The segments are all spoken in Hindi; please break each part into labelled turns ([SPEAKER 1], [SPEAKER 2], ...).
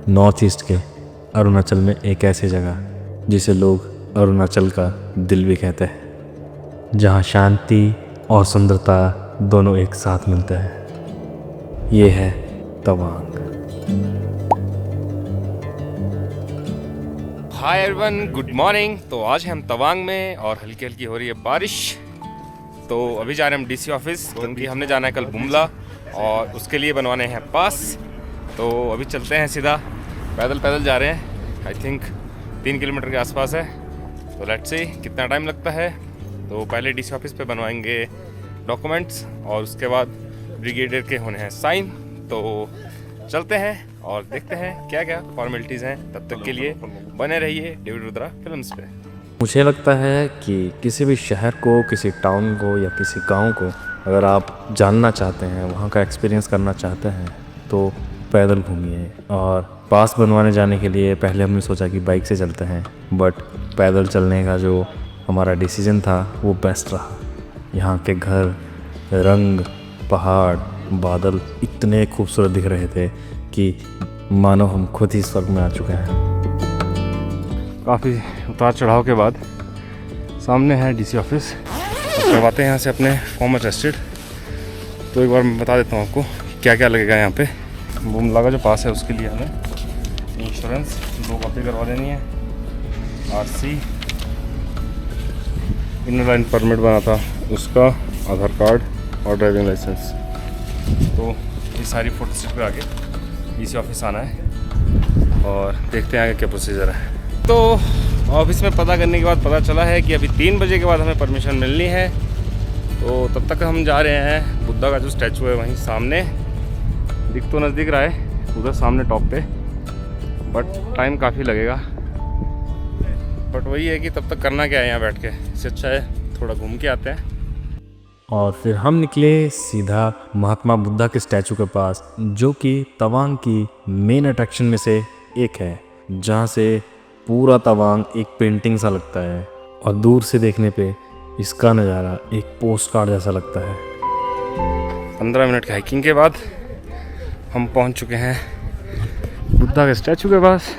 [SPEAKER 1] नॉर्थ ईस्ट के अरुणाचल में एक ऐसी जगह जिसे लोग अरुणाचल का दिल भी कहते हैं, जहाँ शांति और सुंदरता दोनों एक साथ मिलते हैं। ये है Tawang.
[SPEAKER 2] Hi everyone, good morning. तो आज हम तवांग में और हल्की हल्की हो रही है बारिश। तो अभी जा रहे हैं हम डीसी ऑफिस, क्योंकि हमने जाना है कल बुमला और उसके लिए बनवाने हैं पास। तो अभी चलते हैं, सीधा पैदल जा रहे हैं। आई थिंक 3 किलोमीटर के आसपास है। तो लेट्स सी कितना टाइम लगता है। तो पहले डीसी ऑफिस पे बनवाएंगे डॉक्यूमेंट्स और उसके बाद ब्रिगेडियर के होने हैं साइन। तो चलते हैं और देखते हैं क्या क्या फॉर्मेलिटीज़ हैं। तब तक के लिए बने रहिए डेविड रुद्रा फिल्म्स पे।
[SPEAKER 1] मुझे लगता है कि किसी भी शहर को, किसी टाउन को या किसी गांव को अगर आप जानना चाहते हैं, वहाँ का एक्सपीरियंस करना चाहते हैं, तो पैदल घूमिए। और पास बनवाने जाने के लिए पहले हमने सोचा कि बाइक से चलते हैं, बट पैदल चलने का जो हमारा डिसीजन था वो बेस्ट रहा। यहाँ के घर, रंग, पहाड़, बादल इतने खूबसूरत दिख रहे थे कि मानो हम खुद ही स्वर्ग में आ चुके हैं। काफ़ी उतार चढ़ाव के बाद सामने है डीसी ऑफिस। करवाते हैं यहाँ से अपने फॉर्म अटेस्टेड। तो एक बार मैं बता देता हूँ आपको क्या क्या लगेगा यहाँ पे। बुमला का जो पास है उसके लिए हमें इंश्योरेंस 2 कॉपी करवा देनी है, आरसी, इनर लाइन परमिट बना था उसका, आधार कार्ड और ड्राइविंग लाइसेंस। तो ये सारी फोटो स्टेट पे आके डीसी ऑफिस आना है और देखते हैं आगे क्या प्रोसीजर है। तो ऑफिस में पता करने के बाद पता चला है कि अभी 3 बजे के बाद हमें परमिशन मिलनी है। तो तब तक हम जा रहे हैं बुद्धा का जो स्टैचू है वहीं सामने, दिख तो नज़दीक रहा है उधर सामने टॉप पे, बट टाइम काफ़ी लगेगा। बट वही है कि तब तक करना क्या है यहाँ बैठ के, इससे अच्छा है थोड़ा घूम के आते हैं। और फिर हम निकले सीधा महात्मा बुद्धा के स्टैचू के पास, जो कि तवांग की मेन अट्रैक्शन में से एक है, जहाँ से पूरा तवांग एक पेंटिंग सा लगता है और दूर से देखने पे इसका नज़ारा एक पोस्ट कार्ड जैसा लगता है।
[SPEAKER 2] 15 मिनट की हाइकिंग के बाद हम पहुँच चुके हैं बुद्धा के स्टैचू के पास।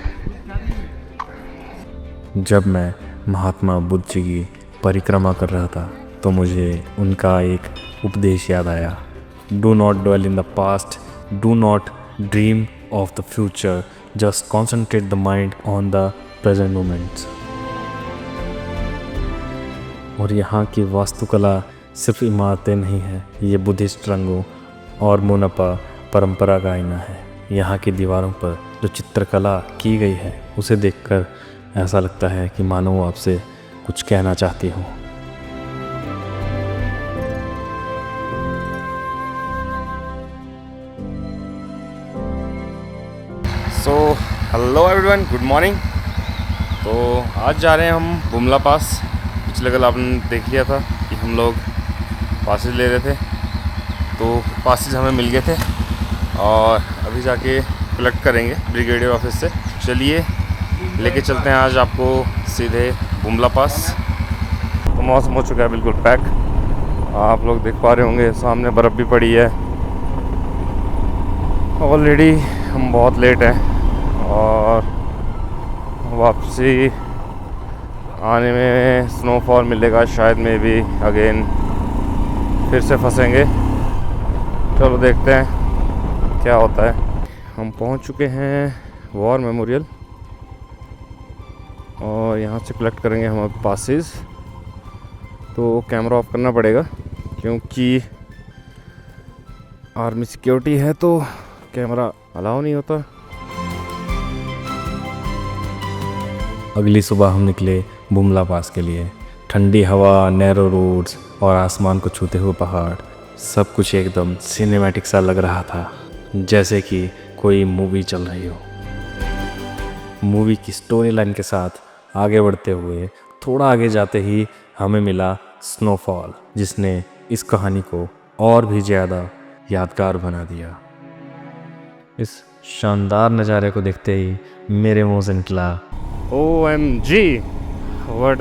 [SPEAKER 1] जब मैं महात्मा बुद्ध जी की परिक्रमा कर रहा था तो मुझे उनका एक उपदेश याद आया। Do not dwell in the past, do not dream of the future, just concentrate the mind on the present moments. और यहाँ की वास्तुकला सिर्फ इमारतें नहीं है, ये बुद्धिस्ट रंगों और मोनपा परंपरा का आईना है। यहाँ की दीवारों पर जो चित्रकला की गई है उसे देखकर ऐसा लगता है कि मानो वो आपसे कुछ कहना चाहती हो।
[SPEAKER 2] So hello everyone, good morning. तो आज जा रहे हैं हम बुमला पास। पिछले कल आपने देख लिया था कि हम लोग पासेज ले रहे थे, तो पासेज हमें मिल गए थे और अभी जाके कलेक्ट करेंगे ब्रिगेडियर ऑफिस से। चलिए लेके चलते हैं आज आपको सीधे बुमला पास। तो मौसम हो चुका है बिल्कुल पैक, आप लोग देख पा रहे होंगे सामने बर्फ़ भी पड़ी है। ऑलरेडी हम बहुत लेट हैं और वापसी आने में स्नोफॉल मिलेगा शायद, में भी अगेन फिर से फंसेंगे। चलो देखते हैं क्या होता है। हम पहुंच चुके हैं वॉर मेमोरियल और यहाँ से कलेक्ट करेंगे हम अब पासेस। तो कैमरा ऑफ करना पड़ेगा क्योंकि आर्मी सिक्योरिटी है, तो कैमरा अलाउ नहीं होता।
[SPEAKER 1] अगली सुबह हम निकले बुमला पास के लिए। ठंडी हवा, नैरो रोड्स और आसमान को छूते हुए पहाड़, सब कुछ एकदम सिनेमैटिक सा लग रहा था, जैसे कि कोई मूवी चल रही हो। मूवी की स्टोरी लाइन के साथ आगे बढ़ते हुए थोड़ा आगे जाते ही हमें मिला स्नोफॉल, जिसने इस कहानी को और भी ज़्यादा यादगार बना दिया। इस शानदार नज़ारे को देखते ही मेरे मुंह से निकला
[SPEAKER 2] OMG, व्हाट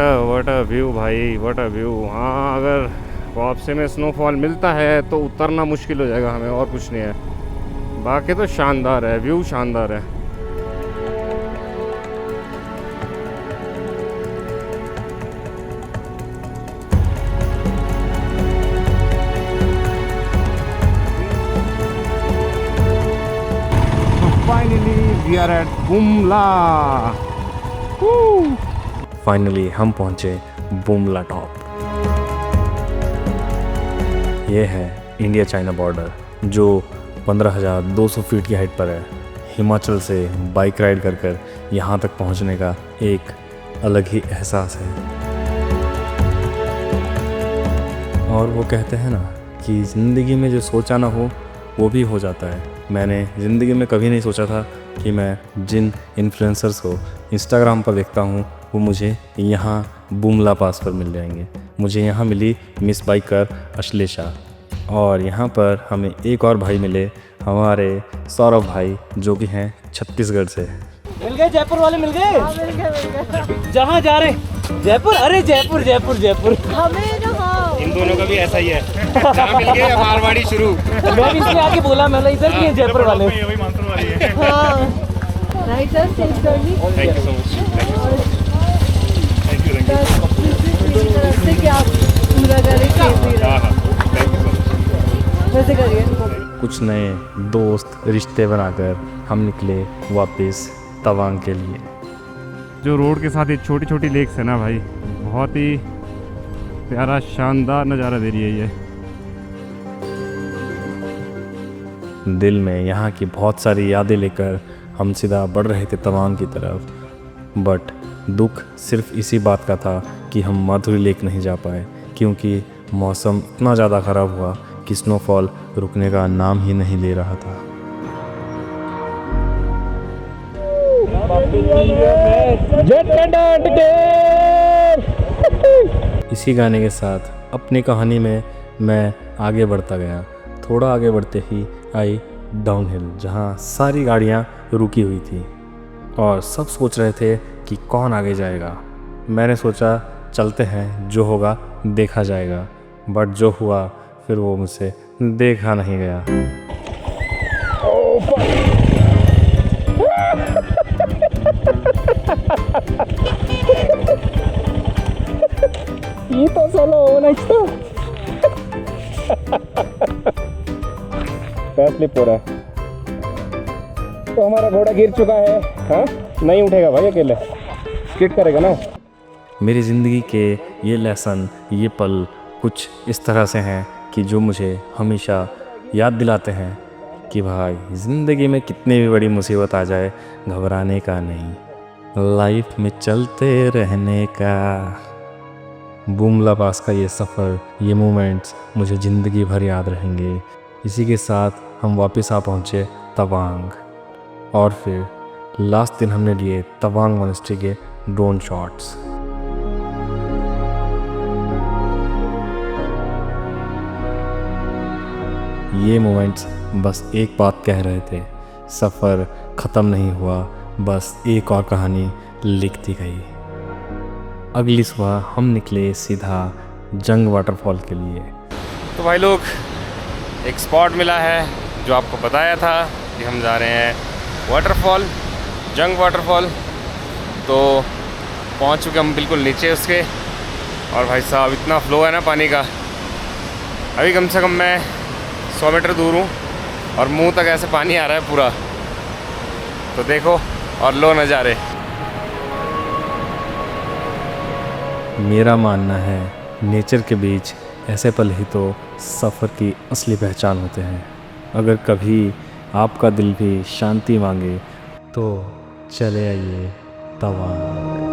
[SPEAKER 2] अ व्यू भाई, व्हाट अ व्यू। हाँ, अगर वापसी में स्नोफॉल मिलता है तो उतरना मुश्किल हो जाएगा हमें, और कुछ नहीं है। बाकी तो शानदार है, व्यू शानदार है।
[SPEAKER 1] We are at Bumla.
[SPEAKER 2] Finally हम पहुंचे बुमला टॉप। ये है इंडिया चाइना बॉर्डर जो 15,200 फीट की हाइट पर है। हिमाचल से बाइक राइड कर कर यहाँ तक पहुँचने का एक अलग ही एहसास है। और वो कहते हैं ना कि ज़िंदगी में जो सोचा ना हो वो भी हो जाता है। मैंने ज़िंदगी में कभी नहीं सोचा था कि मैं जिन इन्फ्लुएंसर्स को इंस्टाग्राम पर देखता हूँ वो मुझे यहाँ बुमला पास पर मिल जाएंगे। मुझे यहाँ मिली मिस बाइकर अश्लेषा, और यहाँ पर हमें एक और भाई मिले, हमारे सौरभ भाई, जो कि हैं छत्तीसगढ़ से।
[SPEAKER 3] मिल गए जयपुर वाले, मिल गए।
[SPEAKER 4] हाँ, मिल गए।
[SPEAKER 3] जहाँ जा रहे जयपुर, अरे जयपुर जयपुर जयपुर।
[SPEAKER 4] हमें ना, हाँ
[SPEAKER 2] इन दोनों का भी ऐसा ही है। जहाँ मिल गए मारवाड़ी शुरू।
[SPEAKER 3] मैं भी इसलिए आके बोला, मैं इधर भी है जयपुर वाले।
[SPEAKER 4] हाँ right sir, safe journey.
[SPEAKER 2] Thank you so much.
[SPEAKER 4] से क्या पूरा करें,
[SPEAKER 2] हाँ हाँ, थैंक यू सो मच।
[SPEAKER 4] वैसे करिए।
[SPEAKER 2] कुछ नए दोस्त रिश्ते बनाकर हम निकले वापस तवांग के लिए।
[SPEAKER 1] जो रोड के साथ ये छोटी छोटी लेक्स है ना भाई, बहुत ही प्यारा शानदार नज़ारा दे रही है ये।
[SPEAKER 2] दिल में यहाँ की बहुत सारी यादें लेकर हम सीधा बढ़ रहे थे तवांग की तरफ, बट दुख सिर्फ इसी बात का था कि हम माधुरी लेक नहीं जा पाए, क्योंकि मौसम इतना ज़्यादा ख़राब हुआ कि स्नोफॉल रुकने का नाम ही नहीं ले रहा था। इसी गाने के साथ अपनी कहानी में मैं आगे बढ़ता गया। थोड़ा आगे बढ़ते ही आई डाउनहिल, जहाँ सारी गाड़ियाँ रुकी हुई थी और सब सोच रहे थे कि कौन आगे जाएगा। मैंने सोचा चलते हैं, जो होगा देखा जाएगा, बट जो हुआ फिर वो मुझसे देखा नहीं गया।
[SPEAKER 3] ये तो सोलो होना चाहिए।
[SPEAKER 1] स्लिप हो रहा है तो हमारा घोड़ा गिर चुका है। हाँ, नहीं उठेगा भाई, अकेले स्किड करेगा ना।
[SPEAKER 2] मेरी ज़िंदगी के ये लेसन, ये पल कुछ इस तरह से हैं कि जो मुझे हमेशा याद दिलाते हैं कि भाई ज़िंदगी में कितनी भी बड़ी मुसीबत आ जाए, घबराने का नहीं, लाइफ में चलते रहने का। बुमला पास का ये सफ़र, ये मोमेंट्स मुझे ज़िंदगी भर याद रहेंगे। इसी के साथ हम वापस आ पहुँचे तवांग, और फिर लास्ट दिन हमने लिए तवांग मोनेस्ट्री के ड्रोन शॉट्स। ये मोमेंट्स बस एक बात कह रहे थे, सफ़र ख़त्म नहीं हुआ, बस एक और कहानी लिखती गई। अगली सुबह हम निकले सीधा जंग वाटरफॉल के लिए।
[SPEAKER 1] तो भाई लोग, एक स्पॉट मिला है जो आपको बताया था कि हम जा रहे हैं वाटरफॉल, जंग वाटरफॉल। तो पहुंच चुके हम बिल्कुल नीचे उसके, और भाई साहब इतना फ्लो है ना पानी का। अभी कम से कम मैं 100 मीटर दूर हूँ और मुंह तक ऐसे पानी आ रहा है पूरा। तो देखो और लो नज़ारे।
[SPEAKER 2] मेरा मानना है नेचर के बीच ऐसे पल ही तो सफ़र की असली पहचान होते हैं। अगर कभी आपका दिल भी शांति मांगे तो चले आइए तवांग।